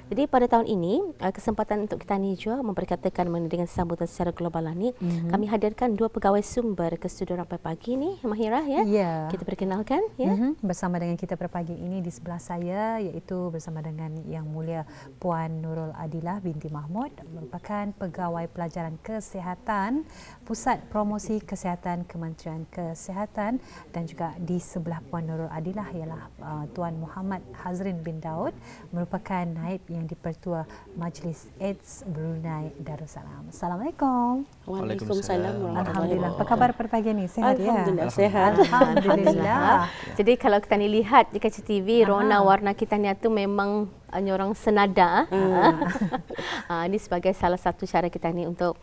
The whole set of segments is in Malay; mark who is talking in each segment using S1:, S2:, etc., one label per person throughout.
S1: Jadi pada tahun ini kesempatan untuk kita ni juga memperkatakan dengan sambutan secara global ni, kami hadirkan dua pegawai sumber ke studio Rampai Pagi ni, Mahirah ya. Kita perkenalkan ya.
S2: Bersama dengan kita pada pagi ini di sebelah saya iaitu bersama dengan Yang Mulia Puan Nurul Adilah binti Mahmud, merupakan pegawai pelajaran kesihatan Pusat Promosi Kesihatan Kementerian Kesihatan, dan juga di sebelah Puan Nurul Adilah ialah Tuan Muhammad Hazrin bin Daud, merupakan naib yang di-Pertua Majlis AIDS Brunei Darussalam. Assalamualaikum.
S1: Waalaikumsalam.
S2: Alhamdulillah. Apa khabar pada pagi ini? Sehat ya?
S1: Alhamdulillah sehat.
S2: Alhamdulillah.
S1: Jadi kalau kita ni lihat di kaca TV, rona warna kita ni tu memang orang senada. Ini sebagai salah satu cara kita ni untuk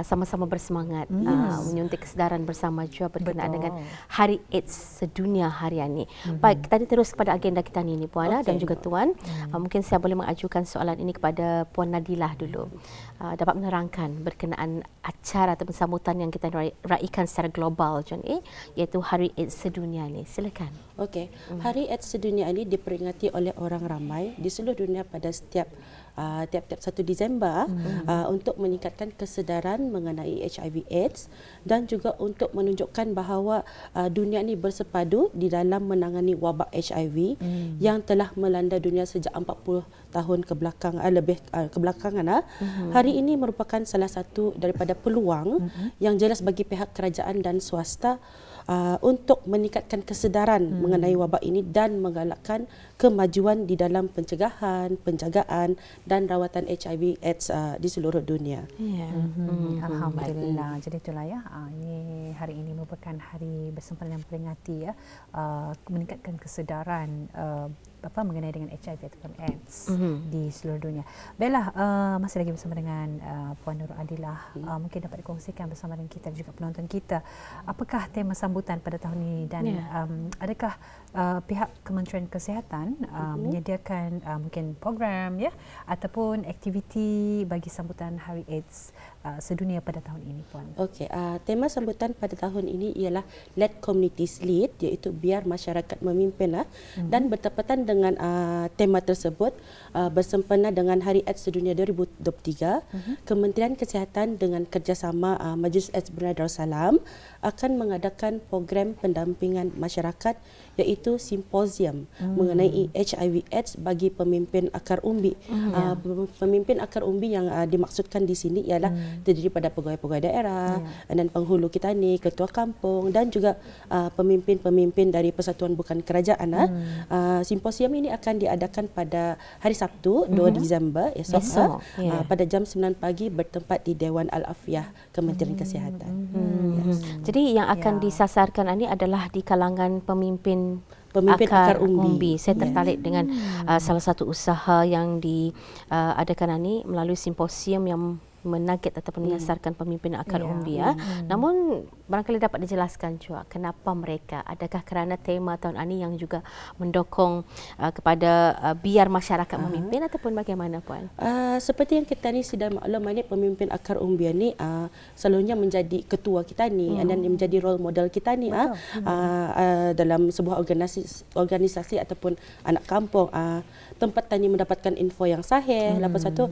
S1: sama-sama bersemangat menyuntik kesedaran bersama juga berkenaan dengan Hari AIDS Sedunia harian ini. Baik, kita terus kepada agenda kita ni Puan dan juga Tuan. Mungkin saya boleh mengajukan soalan ini kepada Puan Nadilah dulu. Dapat menerangkan berkenaan acara atau sambutan yang kita raikan secara global John iaitu Hari AIDS Sedunia ni. Silakan.
S3: Okey. Hari AIDS Sedunia ini diperingati oleh orang ramai di seluruh dunia pada tiap-tiap 1 Disember untuk meningkatkan kesedaran mengenai HIV AIDS dan juga untuk menunjukkan bahawa dunia ini bersepadu di dalam menangani wabak HIV yang telah melanda dunia sejak 40 tahun kebelakangan. Hari ini merupakan salah satu daripada peluang yang jelas bagi pihak kerajaan dan swasta untuk meningkatkan kesedaran mengenai wabak ini dan menggalakkan kemajuan di dalam pencegahan, penjagaan dan rawatan HIV AIDS di seluruh dunia.
S2: Alhamdulillah. Jadi itulah ya. Ini hari ini merupakan hari bersempena yang memperingati meningkatkan kesedaran mengenai dengan HIV ataupun AIDS di seluruh dunia. Baiklah, masih lagi bersama dengan Puan Nurul Adilah. Mungkin dapat dikongsikan bersama dengan kita dan juga penonton kita, apakah tema sambutan pada tahun ini dan adakah pihak Kementerian Kesihatan menyediakan mungkin program ataupun aktiviti bagi sambutan Hari AIDS sedunia pada tahun ini, Puan?
S3: Okey, tema sambutan pada tahun ini ialah Let Communities Lead, iaitu biar masyarakat memimpin dan bertepatan dengan tema tersebut bersempena dengan Hari AIDS Sedunia 2023, Kementerian Kesihatan dengan kerjasama Majlis AIDS Brunei Darussalam akan mengadakan program pendampingan masyarakat iaitu simposium mengenai HIV AIDS bagi pemimpin akar umbi. Pemimpin akar umbi yang dimaksudkan di sini ialah terdiri pada pegawai-pegawai daerah dan penghulu kita ni, ketua kampung dan juga pemimpin-pemimpin dari persatuan bukan kerajaan. Simposium ini akan diadakan pada hari Sabtu 2 Disember esok pada jam 9 pagi bertempat di Dewan Al-Afiah Kementerian Kesihatan.
S1: Jadi yang akan disasarkan ini adalah di kalangan pemimpin
S3: akar umbi.
S1: Saya tertarik dengan salah satu usaha yang diadakan ini melalui simposium yang menarget ataupun menyasarkan pemimpin akar umbi. Namun barangkali dapat dijelaskan juga kenapa mereka, adakah kerana tema tahun ini yang juga mendokong kepada biar masyarakat memimpin ataupun bagaimana, Puan?
S3: Seperti yang kita ni sudah maklum, ini pemimpin akar umbi ni selalunya menjadi ketua kita ni dan menjadi role model kita ni dalam sebuah organisasi ataupun anak kampung, tempat tani mendapatkan info yang sahih. Lepas satu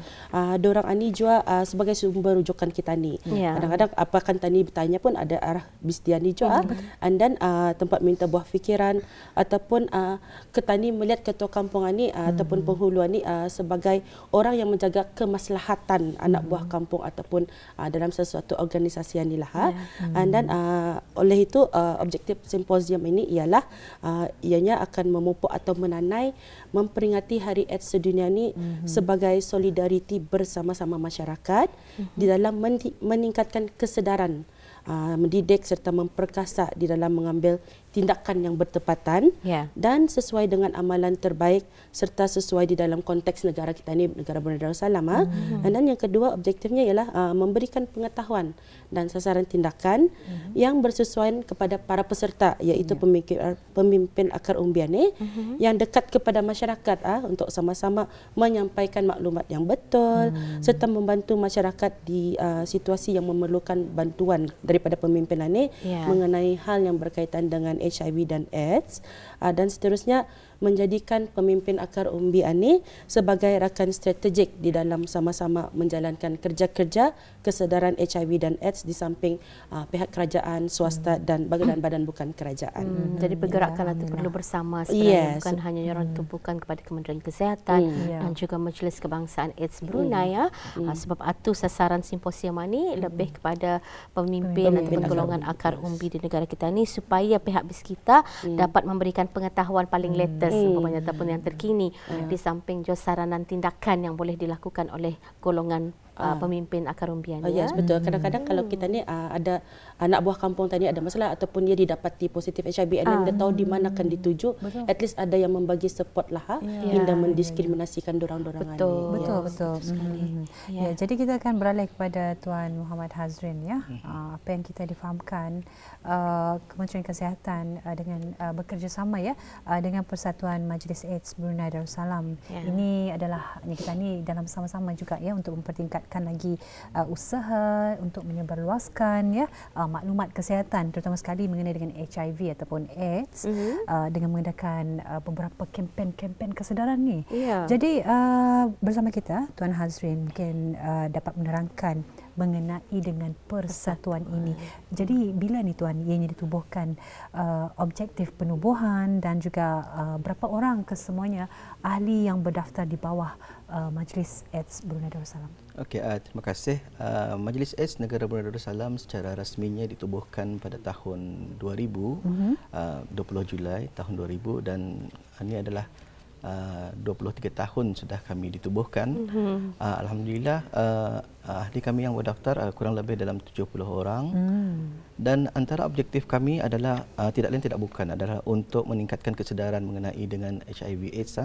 S3: dorang ani juga sebagai sumber rujukan kita ni. Kadang-kadang apakah tani bertanya pun ada arah bisdian ni juga dan tempat minta buah fikiran ataupun ketani melihat ketua kampung ni ataupun penghulu ni sebagai orang yang menjaga kemaslahatan anak buah kampung ataupun dalam sesuatu organisasi ni lah. Dan oleh itu objektif simposium ini ialah ianya akan memupuk atau menanai memperingati Hari AIDS Sedunia ni sebagai solidariti bersama-sama masyarakat di dalam meningkatkan kesedaran, mendidik serta memperkasa di dalam mengambil tindakan yang bertepatan dan sesuai dengan amalan terbaik serta sesuai di dalam konteks negara kita ni, negara Brunei Darussalam. Dan yang kedua objektifnya ialah memberikan pengetahuan dan sasaran tindakan yang bersesuaian kepada para peserta, iaitu pemimpin akar umbian yang dekat kepada masyarakat untuk sama-sama menyampaikan maklumat yang betul serta membantu masyarakat di situasi yang memerlukan bantuan daripada pemimpinan mengenai hal yang berkaitan dengan HIV dan AIDS dan seterusnya menjadikan pemimpin akar umbi ini sebagai rakan strategik di dalam sama-sama menjalankan kerja-kerja kesedaran HIV dan AIDS di samping pihak kerajaan, swasta dan badan-badan bukan kerajaan.
S1: Jadi pergerakan itu perlu bersama sebenarnya, bukan hanya orang tumpukan kepada Kementerian Kesihatan dan juga Majlis Kebangsaan AIDS Brunei sebab itu sasaran simposium ini lebih kepada pemimpin atau golongan akar umbi di negara kita ni supaya pihak BIS kita dapat memberikan pengetahuan paling latest umpamanya ataupun yang terkini di samping juga saranan tindakan yang boleh dilakukan oleh golongan pemimpin akar umbian.
S3: Yes, betul. Kadang-kadang kalau kita ni ada anak buah kampung tadi ada masalah ataupun dia didapati positif HIV dan dia tahu di mana akan dituju, at least ada yang membagi support lah hingga mendiskriminasikan dorang-dorang ni.
S2: Betul. Ya, jadi kita akan beralih kepada Tuan Muhammad Hazrin ya. Apa yang kita difahamkan Kementerian Kesihatan dengan bekerjasama ya dengan Persatuan Majlis AIDS Brunei Darussalam. Ini adalah kita ni dalam sama-sama juga ya untuk mempertingkatkan lagi usaha untuk menyebarluaskan ya maklumat kesihatan terutama sekali mengenai dengan HIV ataupun AIDS dengan mengadakan beberapa kempen-kempen kesedaran ni. Jadi bersama kita Tuan Hazrin mungkin dapat menerangkan mengenai dengan persatuan ini. Jadi bila ni Tuan ianya ditubuhkan, objektif penubuhan dan juga berapa orang kesemuanya ahli yang berdaftar di bawah Majlis AIDS Brunei Darussalam.
S4: Okey, terima kasih. Majlis AIDS Negara Brunei Darussalam secara rasminya ditubuhkan pada tahun 2000, 20 Julai tahun 2000 dan ini adalah 23 tahun sudah kami ditubuhkan. Alhamdulillah ahli kami yang berdaftar kurang lebih dalam 70 orang. Dan antara objektif kami adalah tidak lain tidak bukan adalah untuk meningkatkan kesedaran mengenai dengan HIV AIDS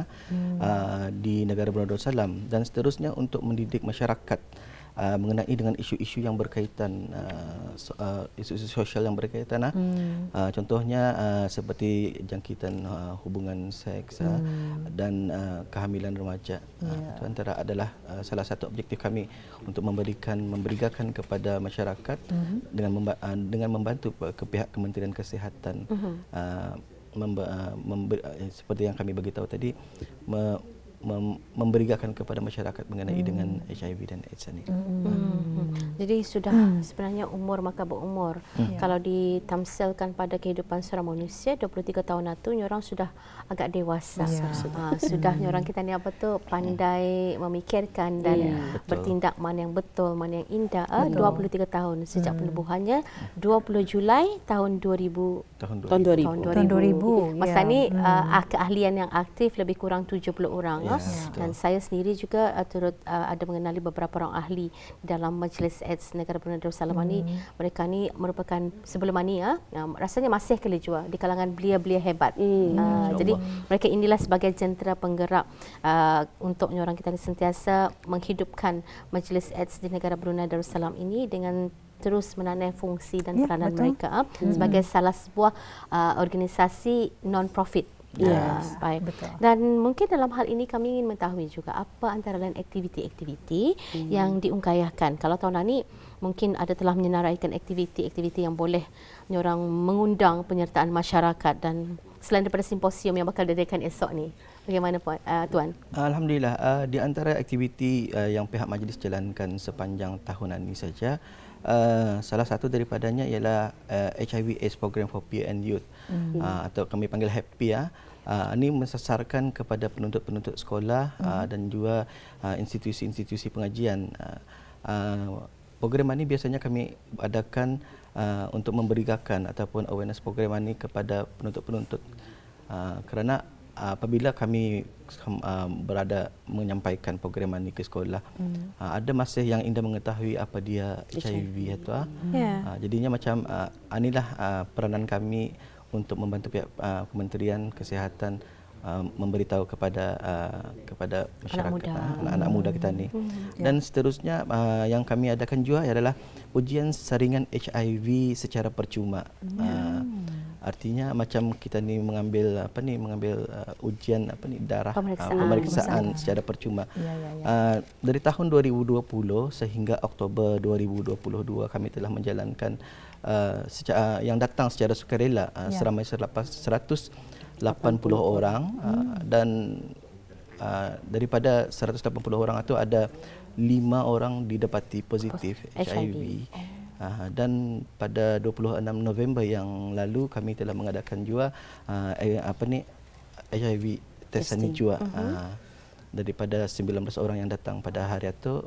S4: di negara Brunei Darussalam dan seterusnya untuk mendidik masyarakat mengenai dengan isu-isu yang berkaitan isu-isu sosial yang berkaitan contohnya seperti jangkitan hubungan seks dan kehamilan remaja. Itu antara adalah salah satu objektif kami untuk memberikan kepada masyarakat dengan membantu ke pihak Kementerian Kesihatan seperti yang kami beritahu tadi memberikan kepada masyarakat mengenai dengan HIV dan AIDS ini.
S1: Jadi sudah sebenarnya umur maka berumur. Kalau ditamsilkan pada kehidupan seorang manusia 23 tahun itu orang sudah agak dewasa. Sudah orang kita ni apa tu pandai memikirkan dan bertindak mana yang betul, mana yang indah. 23 tahun sejak penubuhannya 20 Julai tahun 2000.
S4: Tahun
S2: 2000.
S1: Masa ni keahlian yang aktif lebih kurang 70 orang. Dan saya sendiri juga turut ada mengenali beberapa orang ahli dalam Majlis AIDS Negara Brunei Darussalam ini. Mereka ni merupakan sebelum ini rasanya masih kali jua di kalangan belia-belia hebat. Jadi mereka inilah sebagai jentera penggerak untuk orang kita ni sentiasa menghidupkan Majlis AIDS di negara Brunei Darussalam ini dengan terus menanai fungsi dan peranan mereka sebagai salah sebuah organisasi non-profit. Baik. Dan mungkin dalam hal ini kami ingin mengetahui juga apa antara lain aktiviti-aktiviti yang diungkayahkan. Kalau tahun ini mungkin ada telah menyenaraikan aktiviti-aktiviti yang boleh orang mengundang penyertaan masyarakat dan selain daripada simposium yang bakal diadakan esok ni. Bagaimana Tuan?
S4: Alhamdulillah di antara aktiviti yang pihak majlis jalankan sepanjang tahunan ini saja salah satu daripadanya ialah HIV AIDS Program for Peer and Youth atau kami panggil HAPPY ini mensasarkan kepada penuntut-penuntut sekolah dan juga institusi-institusi pengajian. Program ini biasanya kami adakan untuk memberikan ataupun awareness program ini kepada penuntut-penuntut kerana apabila kami berada menyampaikan program ini ke sekolah, ada masih yang ingin mengetahui apa dia HIV itu. Jadinya macam inilah peranan kami untuk membantu pihak Kementerian Kesihatan memberitahu kepada masyarakat anak-anak muda kita ni. Dan seterusnya yang kami adakan juga adalah ujian saringan HIV secara percuma. Artinya macam kita ni mengambil ujian darah pemeriksaan secara percuma. Dari tahun 2020 sehingga Oktober 2022 kami telah menjalankan yang datang secara sukarela seramai 100 80 orang dan daripada 180 orang itu ada 5 orang didapati positif HIV. Dan pada 26 November yang lalu kami telah mengadakan juga HIV testing juga. Daripada 19 orang yang datang pada hari itu,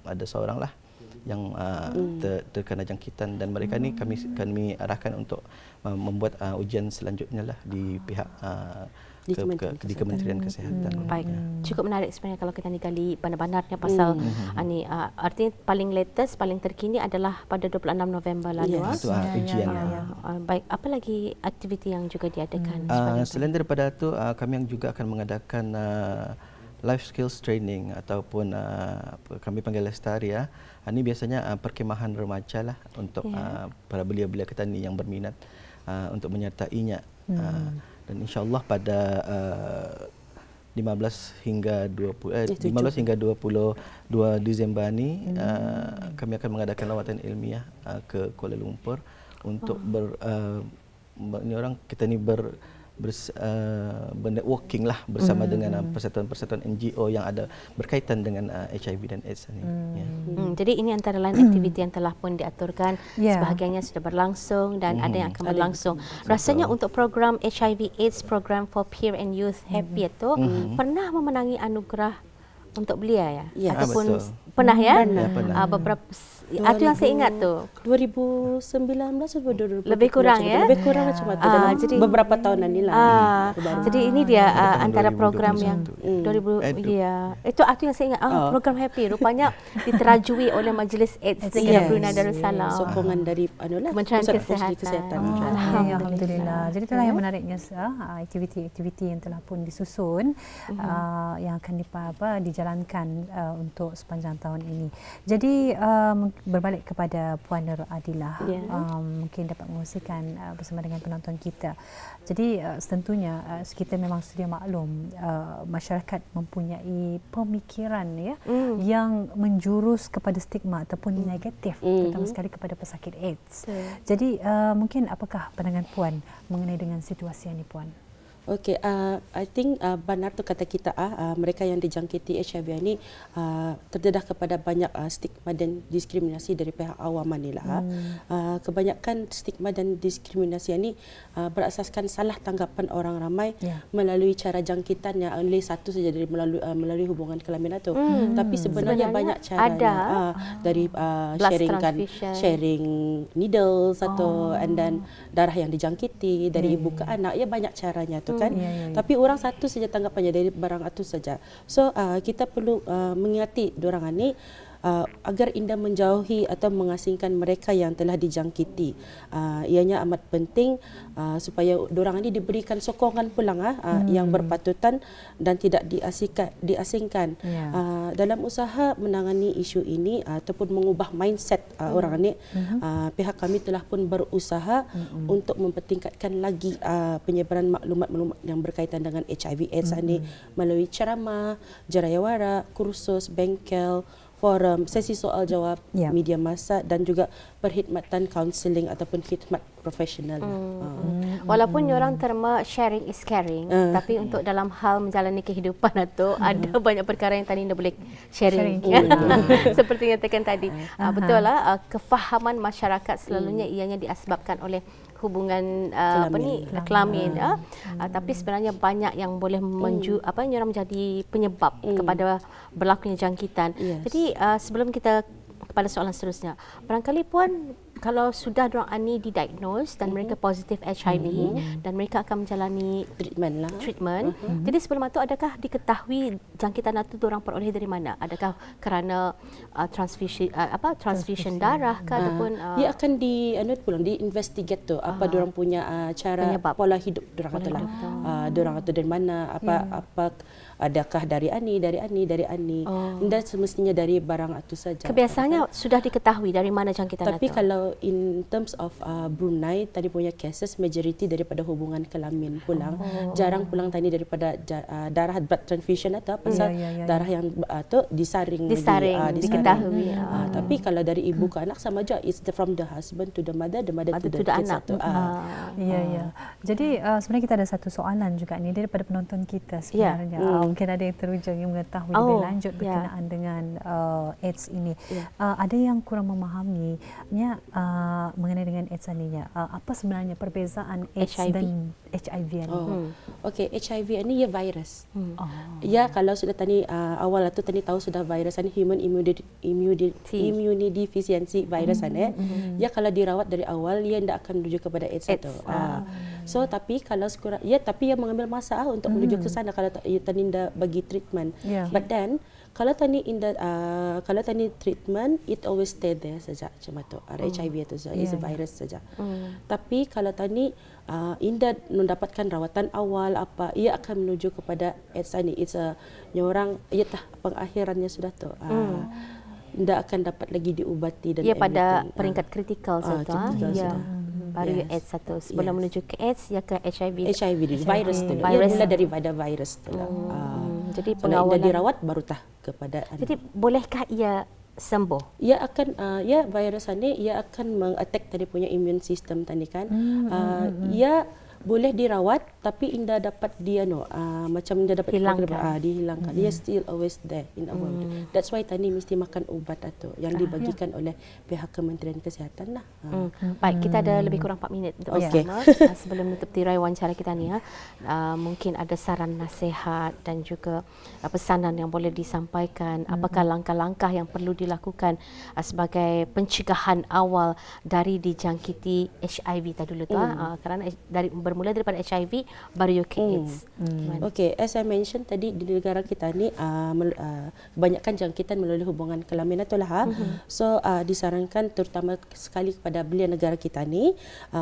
S4: ada seorang lah yang terkena jangkitan, dan mereka ni kami arahkan untuk membuat ujian selanjutnya lah di pihak di Kementerian Kesihatan.
S1: Baik, cukup menarik sebenarnya kalau kita ni gali benar-benarnya pasal ni artinya paling latest, paling terkini adalah pada 26 November lalu.
S4: Itu ujian.
S1: Baik, apa lagi aktiviti yang juga diadakan?
S4: Selain daripada itu, kami yang juga akan mengadakan life skills training ataupun kami panggil lestari ya. Ini biasanya perkemahan remaja lah untuk para belia-belia petani yang berminat untuk menyertainya. Dan insya-Allah pada 15 hingga 22 Disember ini kami akan mengadakan lawatan ilmiah ke Kuala Lumpur untuk bernetworking lah bersama dengan persatuan-persatuan NGO yang ada berkaitan dengan HIV dan AIDS ini.
S1: Jadi ini antara lain aktiviti yang telah pun diaturkan, sebahagiannya sudah berlangsung dan ada yang akan berlangsung. Rasanya untuk program HIV AIDS, program for Peer and Youth Happy itu pernah memenangi anugerah untuk belia ya? Ataupun
S4: betul.
S1: Pernah ya?
S4: Pernah.
S1: Beberapa itu yang saya ingat tu
S3: 2019 atau 2020
S1: lebih kurang ya,
S3: lebih kurang macam tu dalam
S1: jadi
S3: beberapa tahunan ni lah.
S1: Jadi ini dia antara
S4: 2021.
S1: program yang 2000 ya itu yang saya ingat program Happy rupanya diterajui oleh Majlis AIDS Negara Brunei Darussalam,
S3: sokongan dari
S1: Kementerian
S3: Pusat
S1: Kesihatan.
S2: Alhamdulillah. Jadi itulah yang menariknya aktiviti-aktiviti yang telah pun disusun yang akan dijalankan untuk sepanjang tahun ini. Jadi berbalik kepada Puan Nur Adilah, mungkin dapat mengkongsikan bersama dengan penonton kita. Jadi tentunya kita memang sedia maklum masyarakat mempunyai pemikiran yang menjurus kepada stigma ataupun negatif, terutama sekali kepada pesakit AIDS. Jadi mungkin apakah pandangan Puan mengenai dengan situasi ini, Puan?
S3: Okay, I think benar tu kata kita mereka yang dijangkiti HIV ini terdedah kepada banyak stigma dan diskriminasi dari pihak awam ni lah. Kebanyakan stigma dan diskriminasi ini berasaskan salah tanggapan orang ramai melalui cara jangkitannya oleh satu saja dari melalui hubungan kelamin itu. Tapi sebenarnya banyak caranya dari sharing needles atau and then darah yang dijangkiti dari ibu ke anak, ya banyak caranya tu kan. Tapi orang satu saja tanggapannya dari barang itu saja. So kita perlu mengingati diorang ni agar indah menjauhi atau mengasingkan mereka yang telah dijangkiti. Ianya amat penting supaya diorang ini diberikan sokongan pulang yang berpatutan dan tidak diasingkan. Dalam usaha menangani isu ini ataupun mengubah mindset orang ini, pihak kami telah pun berusaha untuk mempertingkatkan lagi penyebaran maklumat-maklumat yang berkaitan dengan HIV/AIDS ini melalui ceramah, jarayawara, kursus, bengkel, forum, sesi soal jawab, media massa dan juga perkhidmatan kaunseling ataupun khidmat profesional.
S1: Walaupun orang terma sharing is caring, tapi untuk dalam hal menjalani kehidupan itu ada banyak perkara yang tadi anda boleh sharing. Seperti yang katakan tadi. Betul lah, kefahaman masyarakat selalunya ianya diasbabkan oleh hubungan kelamin, tapi sebenarnya banyak yang boleh menjadi penyebab kepada berlakunya jangkitan. Jadi sebelum kita kepada soalan seterusnya, barangkali Puan, kalau sudah diorang ani didiagnose dan mereka positif HIV dan mereka akan menjalani treatment. Jadi sebelum itu adakah diketahui jangkitan itu diorang peroleh dari mana? Adakah kerana transfusion darah ke ataupun
S3: dia akan diinvestigate tu apa diorang punya cara pola hidup diorang katalah. Diorang itu dari mana, apa adakah dari ani. Dan semestinya dari barang itu saja.
S1: Kebiasaannya sudah diketahui dari mana jangkitan itu.
S3: Tapi kalau kalau in terms of Brunei tadi punya cases majority daripada hubungan kelamin pulang, jarang pulang tadi daripada darah blood transfusion atau pasal darah yang tu disaring
S1: diketahui.
S3: Tapi kalau dari ibu ke anak sama aja, it's from the husband to the mother to the kids
S1: anak.
S2: Ya. Jadi sebenarnya kita ada satu soalan juga ni daripada penonton kita sebenarnya. Mungkin ada yang teruja yang mengetahui lebih lanjut berkenaan dengan AIDS ini. Ada yang kurang memahaminya mengenai dengan AIDS ini. Apa sebenarnya perbezaan AIDS dan HIV ini?
S3: Okey, HIV ini ya virus. Ya, kalau sudah tadi awal tu tadi tahu sudah virus ini human immunity deficiency virus ini. Ya, kalau dirawat dari awal ia tidak akan menuju kepada AIDS itu. So tapi kalau tapi ia mengambil masa untuk menuju ke sana kalau tadi tidak bagi treatment. But then kalau tadi treatment it always stay there saja macam tu. HIV itu saja, is a virus saja. Tapi kalau tadi indah mendapatkan rawatan awal apa, ia akan menuju kepada AIDS ini. It's orang pengakhirannya sudah tu. Tidak akan dapat lagi diubati dan
S1: pada peringkat kritikal saja. Baru AIDS satu. Sebelum menuju ke AIDS, ya ke HIV.
S3: Virus tu. Ia mula daripada virus tu.
S1: Jadi
S3: pengawalan dirawat baru kepada.
S1: Jadi bolehkah ia sembuh?
S3: Ia akan virus ini ia akan mengattack tadi punya immune system tadi kan. Ia boleh dirawat tapi indah dapat dia macam dia dapat dihilangkan. Dia still always there in our world. That's why tadi mesti makan ubat atau yang dibagikan oleh pihak Kementerian Kesihatan lah.
S1: Baik, kita ada lebih kurang 4 minit untuk bersama. Sebelum menutup tirai wawancara kita ni mungkin ada saran nasihat dan juga pesanan yang boleh disampaikan. Apakah langkah-langkah yang perlu dilakukan sebagai pencegahan awal dari dijangkiti HIV tadi dulu tu kerana bermula daripada HIV baru ke AIDS.
S3: Okey, as I mentioned tadi di negara kita ni kebanyakan jangkitan melalui hubungan kelamin itulah. So disarankan terutama sekali kepada belia negara kita ni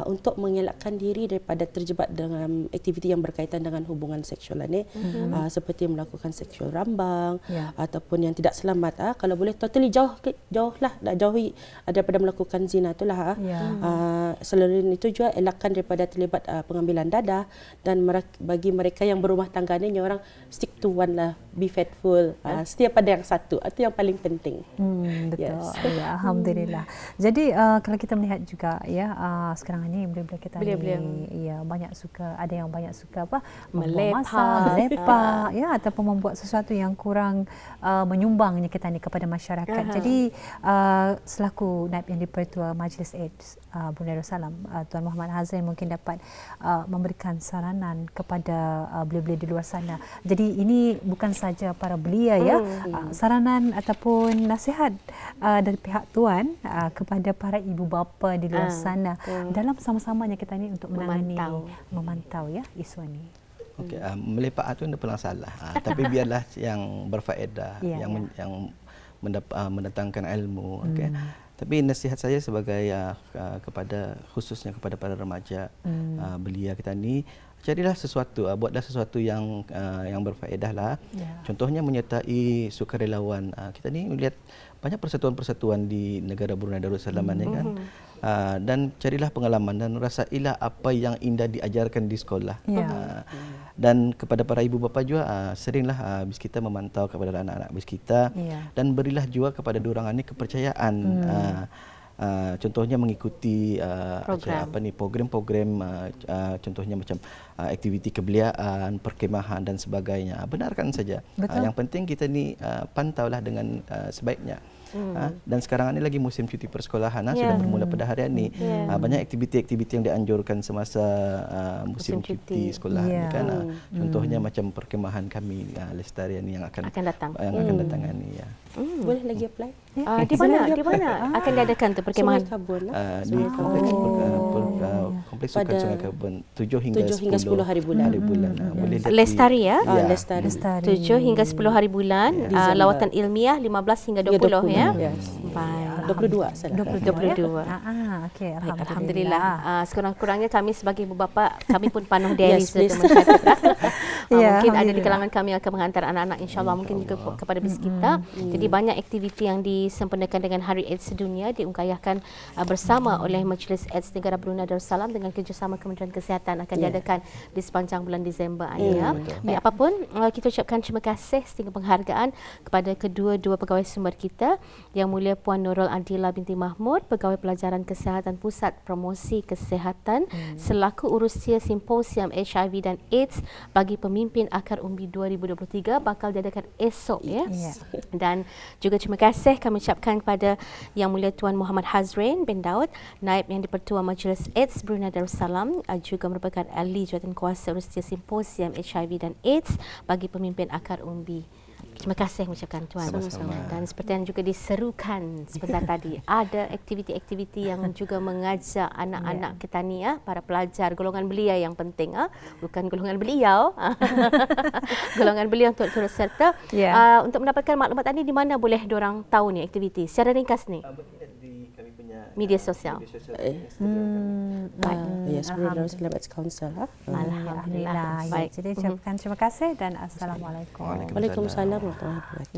S3: untuk mengelakkan diri daripada terjebak dengan aktiviti yang berkaitan dengan hubungan seksual ni, seperti melakukan seksual rambang ataupun yang tidak selamat. Kalau boleh totally jauhlah jauhi daripada melakukan zina itulah. Selain itu juga elakkan daripada terlibat pengambilan dadah, dan bagi mereka yang berumah tangga ni orang stick to one lah, be faithful, setia pada yang satu, itu yang paling penting.
S2: Betul. Ya, alhamdulillah. Jadi kalau kita melihat juga sekarang ini belia-belia kita ni banyak suka, ada yang banyak suka melepak ataupun membuat sesuatu yang kurang menyumbangnya kita ni kepada masyarakat. Jadi selaku Naib Yang di-Pertua Majlis AIDS Brunei Darussalam, Tuan Muhammad Hazrin mungkin dapat memberikan saranan kepada belia-belia di luar sana. Jadi ini bukan saja para belia saranan ataupun nasihat dari pihak tuan kepada para ibu bapa di luar sana dalam sama-samanya kita ni untuk menangani memantau isu ini.
S4: Okey, melepak tu tidak pernah salah. Tapi biarlah yang berfaedah, yang mendatangkan ilmu. Okey. Tapi nasihat saya sebagai khususnya kepada para remaja belia kita ni, carilah sesuatu, buatlah sesuatu yang berfaedah lah. Contohnya menyertai sukarelawan. Kita ni melihat banyak persatuan-persatuan di negara Brunei Darussalam ni kan. Dan carilah pengalaman dan rasailah apa yang indah diajarkan di sekolah. Dan kepada para ibu bapa juga seringlah bis kita memantau kepada anak-anak bis kita dan berilah juga kepada diorang ini kepercayaan. Contohnya mengikuti program-program contohnya macam aktiviti kebeliaan, perkemahan dan sebagainya. Benarkan saja. Yang penting kita ni pantaulah dengan sebaiknya. Dan sekarang ini lagi musim cuti persekolahan sudah bermula pada hari ini. Banyak aktiviti-aktiviti yang dianjurkan semasa musim cuti sekolah ni kan. Contohnya macam perkemahan kami Lestarian yang akan datang ini
S3: Boleh lagi apply?
S1: Di mana akan diadakan tu perkemahan?
S3: Sungai Kabun
S4: di kompleks Sukan Sungai Kabun 7 hingga 10
S3: hari bulan.
S4: Boleh
S1: Lestari
S3: Lestari
S1: 7 hingga 10 hari bulan, lawatan ilmiah 15 hingga 20
S3: Baik. 22 salah.
S1: 22.
S2: Okey,
S1: alhamdulillah. Sekurang-kurangnya kami sebagai ibu bapa, kami pun panuh diri mencatat.
S2: Ya,
S1: mungkin ada di
S2: Alhamdulillah.
S1: kalangan kami yang akan menghantar anak-anak insya-Allah mungkin juga kepada bis kita. Jadi banyak aktiviti yang disempurnakan dengan Hari AIDS Sedunia diungkayahkan bersama oleh Majlis AIDS Negara Brunei Darussalam dengan kerjasama Kementerian Kesihatan akan diadakan di sepanjang bulan Disember ini. Baik, apapun kita ucapkan terima kasih sehingga penghargaan kepada kedua-dua pegawai sumber kita, Yang Mulia Puan Nurul Adila binti Mahmud, Pegawai Pelajaran Kesihatan Pusat Promosi Kesihatan selaku urusia Simposium HIV dan AIDS bagi Pemimpin Akar Umbi 2023 bakal diadakan esok ya. Dan juga terima kasih kami ucapkan kepada Yang Mulia Tuan Muhammad Hazrin bin Daud, Naib Yang di-Pertua Majlis AIDS Brunei Darussalam, juga merupakan ahli jawatankuasa urusia Simposium HIV dan AIDS bagi Pemimpin Akar Umbi. Terima kasih mengucapkan Tuan.
S4: Sama-sama.
S1: Dan seperti yang juga diserukan sebentar tadi, ada aktiviti-aktiviti yang juga mengajak anak-anak kita ni, para pelajar golongan belia yang penting, bukan golongan beliau, golongan belia untuk turut serta. Untuk mendapatkan maklumat tadi, di mana boleh diorang tahu ni aktiviti? Secara ringkas ni.
S4: Di kami punya
S1: Media sosial.
S3: Yes, Brunei Darussalam AIDS Council.
S2: Alhamdulillah.
S1: Baik.
S2: Jadi ucapkan terima kasih dan Assalamualaikum.
S3: Waalaikumsalam warahmatullahi wabarakatuh.